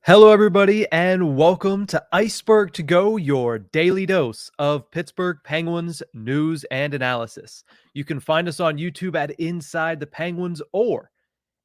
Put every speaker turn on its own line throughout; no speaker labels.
Hello, everybody, and welcome to Ice-Burgh To Go, your daily dose of Pittsburgh Penguins news and analysis. You can find us on YouTube at Inside the Penguins or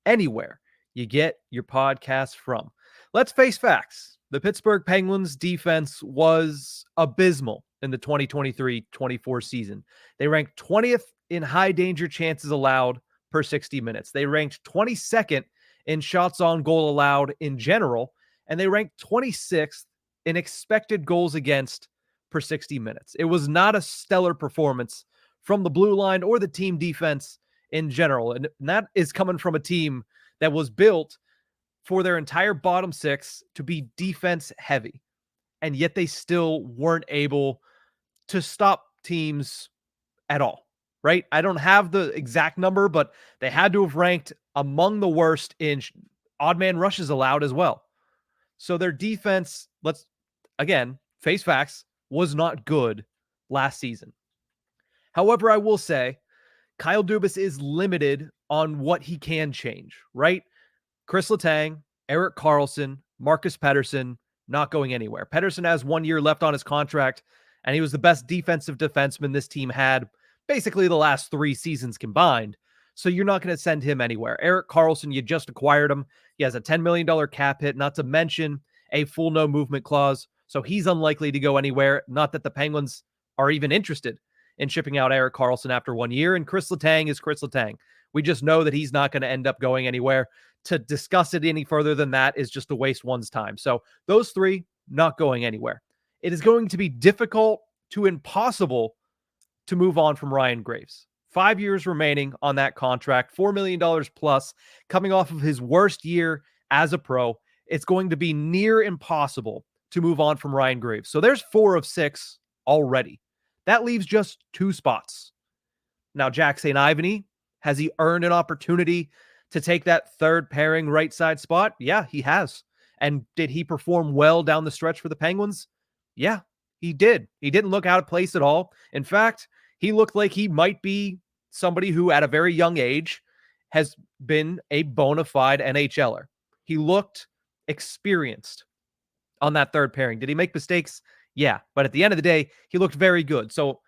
anywhere you get your podcasts from. Let's face facts. The Pittsburgh Penguins defense was abysmal in the 2023-24 season. They ranked 20th in high danger chances allowed per 60 minutes. They ranked 22nd in shots on goal allowed in general, and they ranked 26th in expected goals against per 60 minutes. It was not a stellar performance from the blue line or the team defense in general. And that is coming from a team that was built for their entire bottom six to be defense heavy. And yet they still weren't able to stop teams at all, right? I don't have the exact number, but they had to have ranked among the worst in odd man rushes allowed as well. So their defense, let's again face facts, was not good last season. However, I will say Kyle Dubas is limited on what he can change, right? Chris Letang, Erik Karlsson, Marcus Pettersson, not going anywhere. Pettersson has 1 year left on his contract, and he was the best defensive defenseman this team had basically the last 3 seasons combined. So you're not going to send him anywhere. Erik Karlsson, you just acquired him. He has a $10 million cap hit, not to mention a full no movement clause. So he's unlikely to go anywhere. Not that the Penguins are even interested in shipping out Erik Karlsson after 1 year. And Chris Letang is Chris Letang. We just know that he's not going to end up going anywhere. To discuss it any further than that is just to waste one's time. So those three not going anywhere. It is going to be difficult to impossible to move on from Ryan Graves. 5 years remaining on that contract, $4 million plus, coming off of his worst year as a pro. It's going to be near impossible to move on from Ryan Graves. So there's 4 of 6 already. That leaves just 2 spots. Now, Jack St. Ivany, has he earned an opportunity to take that third pairing right side spot? Yeah, he has. And did he perform well down the stretch for the Penguins? Yeah, he did. He didn't look out of place at all. In fact, he looked like he might be somebody who at a very young age has been a bona fide NHLer. He looked experienced on that third pairing. Did he make mistakes? Yeah, but at the end of the day, he looked very good. So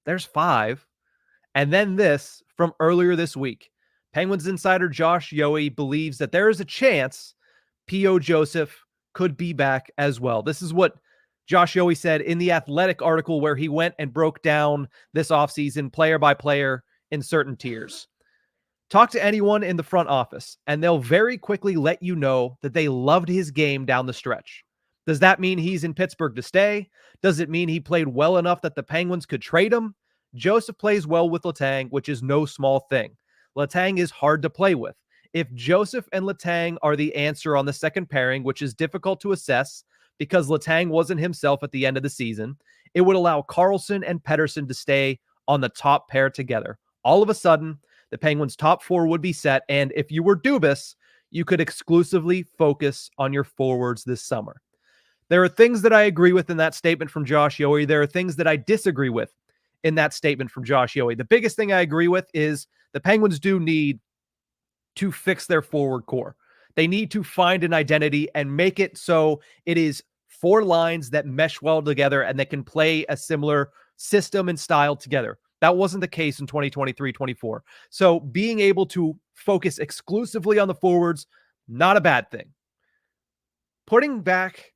there's 5. And then this from earlier this week. Penguins insider Josh Yohe believes that there is a chance P.O. Joseph could be back as well. This is what Josh Yohe said in the Athletic article where he went and broke down this offseason player by player in certain tiers. Talk to anyone in the front office, and they'll very quickly let you know that they loved his game down the stretch. Does that mean he's in Pittsburgh to stay? Does it mean he played well enough that the Penguins could trade him? Joseph plays well with Letang, which is no small thing. Letang is hard to play with. If Joseph and Letang are the answer on the second pairing, which is difficult to assess because Letang wasn't himself at the end of the season, it would allow Karlsson and Pettersson to stay on the top pair together. All of a sudden, the Penguins' top 4 would be set, and if you were Dubas, you could exclusively focus on your forwards this summer. There are things that I agree with in that statement from Josh Yohe. There are things that I disagree with in that statement from Josh Yohe. The biggest thing I agree with is the Penguins do need to fix their forward core. They need to find an identity and make it so it is 4 lines that mesh well together and that can play a similar system and style together. That wasn't the case in 2023-24. So being able to focus exclusively on the forwards, not a bad thing. Putting back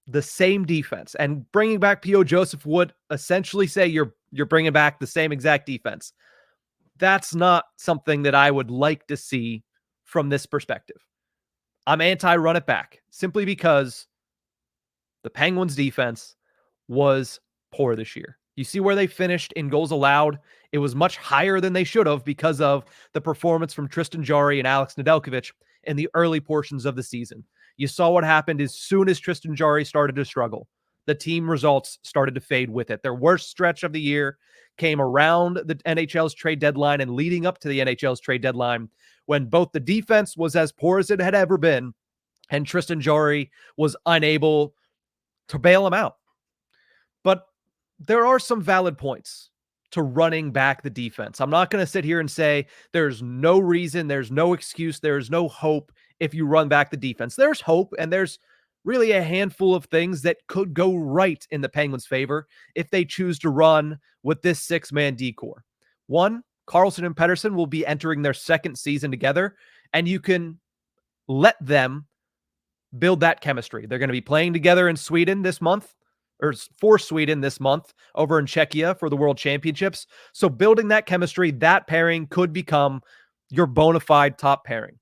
the same defense and bringing back P.O. Joseph would essentially say you're bringing back the same exact defense. That's not something that I would like to see from this perspective. I'm anti-run it back simply because the Penguins defense was poor this year. You see where they finished in goals allowed. It was much higher than they should have because of the performance from Tristan Jarry and Alex Nedeljkovic in the early portions of the season. You saw what happened as soon as Tristan Jarry started to struggle. The team results started to fade with it. Their worst stretch of the year came around the NHL's trade deadline and leading up to the NHL's trade deadline when both the defense was as poor as it had ever been and Tristan Jarry was unable to bail him out. But there are some valid points to running back the defense. I'm not going to sit here and say there's no reason, there's no excuse, there's no hope if you run back the defense. There's hope and there's really a handful of things that could go right in the Penguins' favor if they choose to run with this six-man decor. One, Carlson and Pettersson will be entering their second season together, and you can let them build that chemistry. They're going to be playing together in Sweden this month, or for Sweden this month, over in Czechia for the World Championships. So building that chemistry, that pairing could become your bona fide top pairing.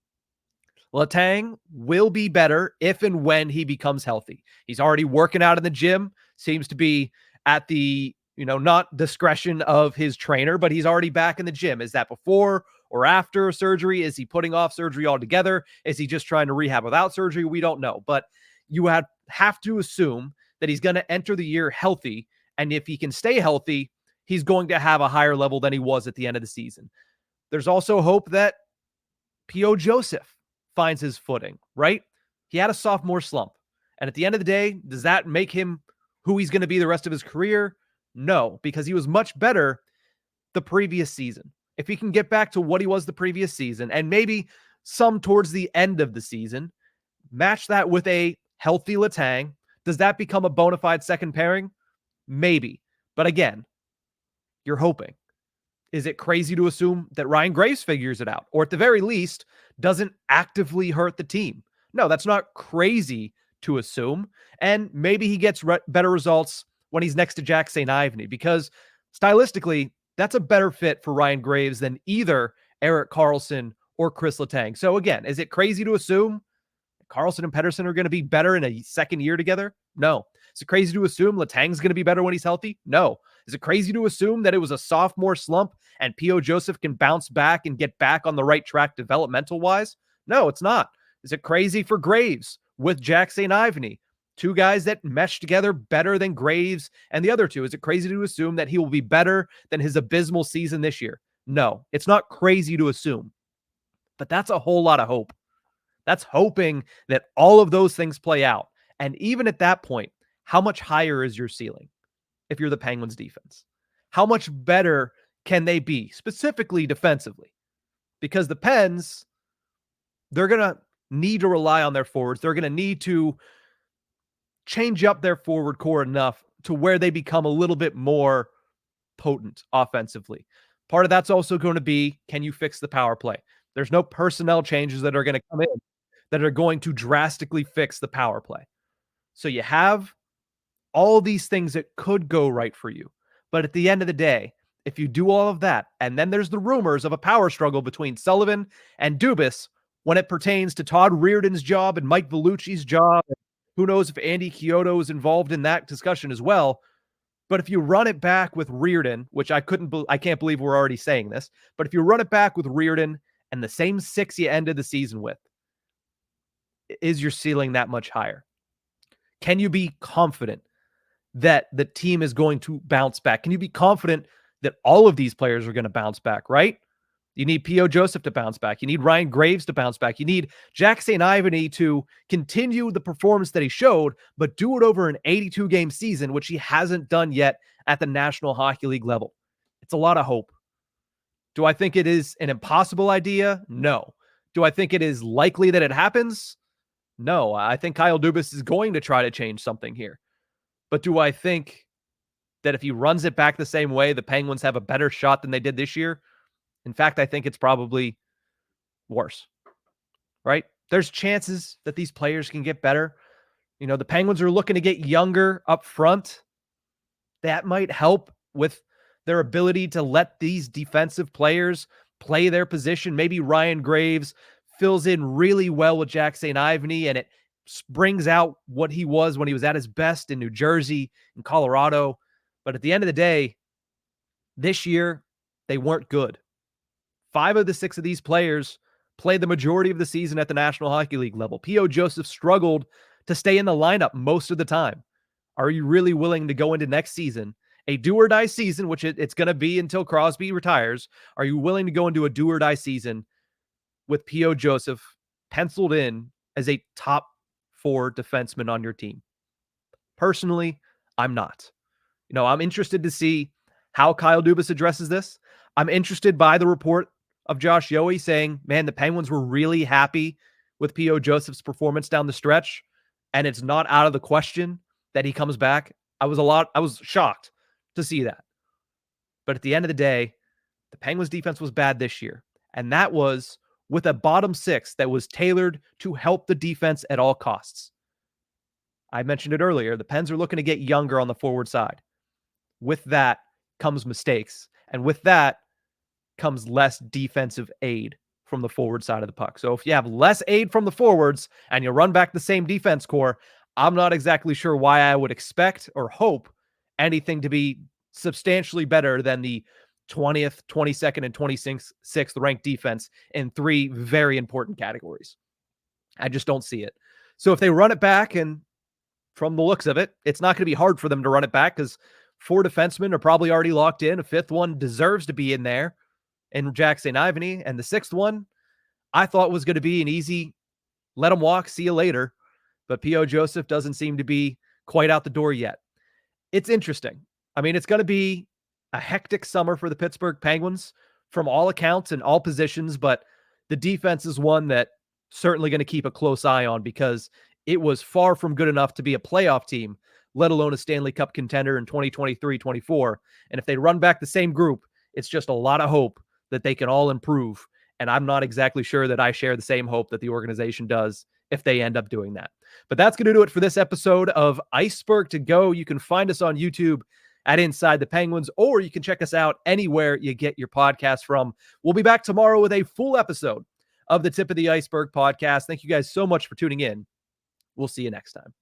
Letang will be better if and when he becomes healthy. He's already working out in the gym, seems to be at the, not discretion of his trainer, but he's already back in the gym. Is that before or after surgery? Is he putting off surgery altogether? Is he just trying to rehab without surgery? We don't know, but you have to assume that he's going to enter the year healthy. And if he can stay healthy, he's going to have a higher level than he was at the end of the season. There's also hope that P.O. Joseph finds his footing, right? He had a sophomore slump. And at the end of the day, does that make him who he's going to be the rest of his career? No, because he was much better the previous season. If he can get back to what he was the previous season, and maybe some towards the end of the season, match that with a healthy Letang, does that become a bona fide second pairing? Maybe. But again, you're hoping. Is it crazy to assume that Ryan Graves figures it out, or at the very least doesn't actively hurt the team? No, that's not crazy to assume. And maybe he gets better results when he's next to Jack St. Ivany, because stylistically, that's a better fit for Ryan Graves than either Erik Karlsson or Chris Letang. So again, is it crazy to assume Karlsson and Pettersson are going to be better in a second year together? No. Is it crazy to assume Letang's going to be better when he's healthy? No. Is it crazy to assume that it was a sophomore slump and P.O. Joseph can bounce back and get back on the right track developmental-wise? No, it's not. Is it crazy for Graves with Jack St. Ivany? Two guys that mesh together better than Graves and the other two. Is it crazy to assume that he will be better than his abysmal season this year? No, it's not crazy to assume. But that's a whole lot of hope. That's hoping that all of those things play out. And even at that point, how much higher is your ceiling if you're the Penguins defense? How much better can they be, specifically defensively? Because the Pens, they're going to need to rely on their forwards. They're going to need to change up their forward core enough to where they become a little bit more potent offensively. Part of that's also going to be, can you fix the power play? There's no personnel changes that are going to come in that are going to drastically fix the power play. So you have all these things that could go right for you. But at the end of the day, if you do all of that, and then there's the rumors of a power struggle between Sullivan and Dubas when it pertains to Todd Reirden's job and Mike Vellucci's job, who knows if Andy Chiodo is involved in that discussion as well. But if you run it back with Reirden, which I can't believe we're already saying this, but if you run it back with Reirden and the same six you ended the season with, is your ceiling that much higher? Can you be confident that the team is going to bounce back? Can you be confident that all of these players are going to bounce back, right? You need P.O. Joseph to bounce back. You need Ryan Graves to bounce back. You need Jack St. Ivany to continue the performance that he showed, but do it over an 82-game season, which he hasn't done yet at the National Hockey League level. It's a lot of hope. Do I think it is an impossible idea? No. Do I think it is likely that it happens? No. I think Kyle Dubas is going to try to change something here. But do I think that if he runs it back the same way, the Penguins have a better shot than they did this year? In fact, I think it's probably worse, right? There's chances that these players can get better. The Penguins are looking to get younger up front. That might help with their ability to let these defensive players play their position. Maybe Ryan Graves fills in really well with Jack St. Ivany, and it brings out what he was when he was at his best in New Jersey and Colorado. But at the end of the day, this year, they weren't good. 5 of the 6 of these players played the majority of the season at the National Hockey League level. P.O. Joseph struggled to stay in the lineup most of the time. Are you really willing to go into next season, a do-or-die season, which it's going to be until Crosby retires? Are you willing to go into a do-or-die season with P.O. Joseph penciled in as a top 4 defenseman on your team? Personally, I'm not. I'm interested to see how Kyle Dubas addresses this. I'm interested by the report of Josh Yohe saying, man, the Penguins were really happy with P.O. Joseph's performance down the stretch. and it's not out of the question that he comes back. I was shocked to see that. But at the end of the day, the Penguins defense was bad this year. And that was with a bottom six that was tailored to help the defense at all costs. I mentioned it earlier. The Pens are looking to get younger on the forward side. With that comes mistakes. And with that comes less defensive aid from the forward side of the puck. So if you have less aid from the forwards and you run back the same defense core, I'm not exactly sure why I would expect or hope anything to be substantially better than the 20th, 22nd, and 26th ranked defense in three very important categories. I just don't see it. So if they run it back, and from the looks of it, it's not going to be hard for them to run it back because 4 defensemen are probably already locked in. A 5th one deserves to be in there in Jack St. Ivany. And the 6th one I thought was going to be an easy, let them walk, see you later. But P.O. Joseph doesn't seem to be quite out the door yet. It's interesting. I mean, it's going to be a hectic summer for the Pittsburgh Penguins from all accounts and all positions, but the defense is one that certainly going to keep a close eye on because it was far from good enough to be a playoff team, let alone a Stanley Cup contender in 2023-24. And if they run back the same group, it's just a lot of hope that they can all improve. And I'm not exactly sure that I share the same hope that the organization does if they end up doing that. But that's going to do it for this episode of Ice-Burgh To Go. You can find us on YouTube at Inside the Penguins, or you can check us out anywhere you get your podcast from. We'll be back tomorrow with a full episode of the Tip of the Iceberg podcast. Thank you guys so much for tuning in. We'll see you next time.